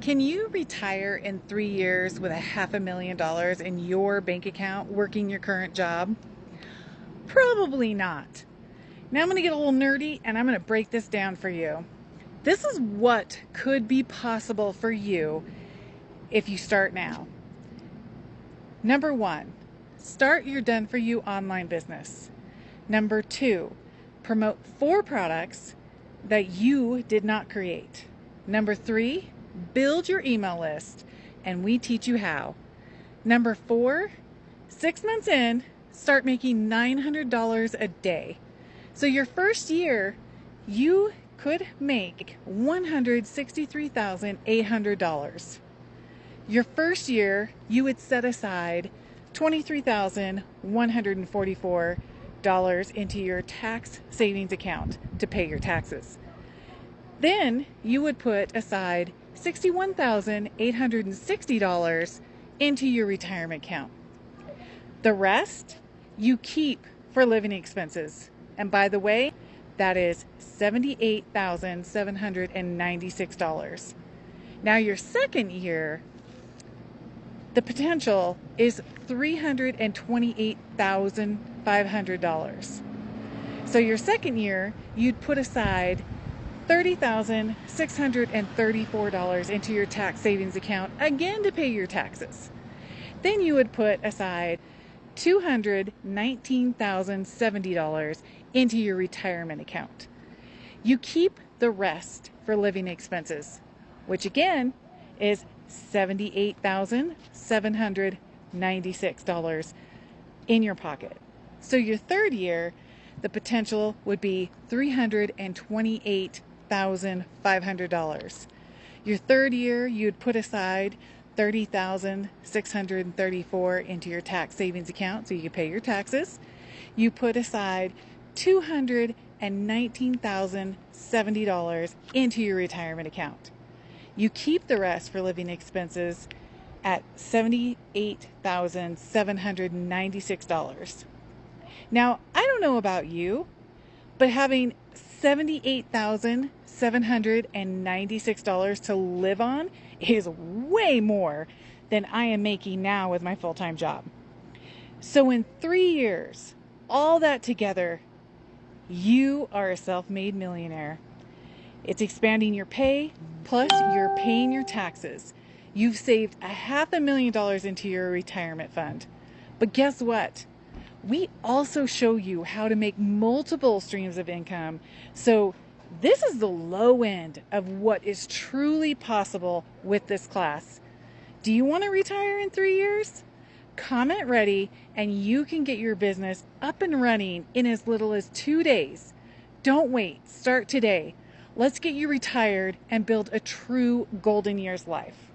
Can you retire in 3 years with $500,000 in your bank account working your current job? Probably not. Now I'm going to get a little nerdy and I'm going to break this down for you. This is what could be possible for you if you start now. Number one, start your done for you online business. Number two, promote 4 products that you did not create. Number three, build your email list, and we teach you how. Number four, 6 months in, start making $900 a day. So your first year, you could make $163,800. Your first year, you would set aside $23,144 into your tax savings account to pay your taxes. Then you would put aside $61,860 into your retirement account. The rest you keep for living expenses. And by the way, that is $78,796. Now your second year, the potential is $328,500. So your second year, you'd put aside $30,634 into your tax savings account, again to pay your taxes. Then you would put aside $219,070 into your retirement account. You keep the rest for living expenses, which again is $78,796 in your pocket. So your third year, the potential would be $328,500. Your third year, you'd put aside $30,634 into your tax savings account so you can pay your taxes. You put aside $219,070 into your retirement account. You keep the rest for living expenses at $78,796. Now, I don't know about you, but having $78,796 to live on is way more than I am making now with my full-time job. So in 3 years, all that together, you are a self-made millionaire. It's expanding your pay, plus you're paying your taxes. You've saved $500,000 into your retirement fund. But guess what? We also show you how to make multiple streams of income. So this is the low end of what is truly possible with this class. Do you want to retire in 3 years? Comment ready and you can get your business up and running in as little as 2 days. Don't wait. Start today. Let's get you retired and build a true golden years life.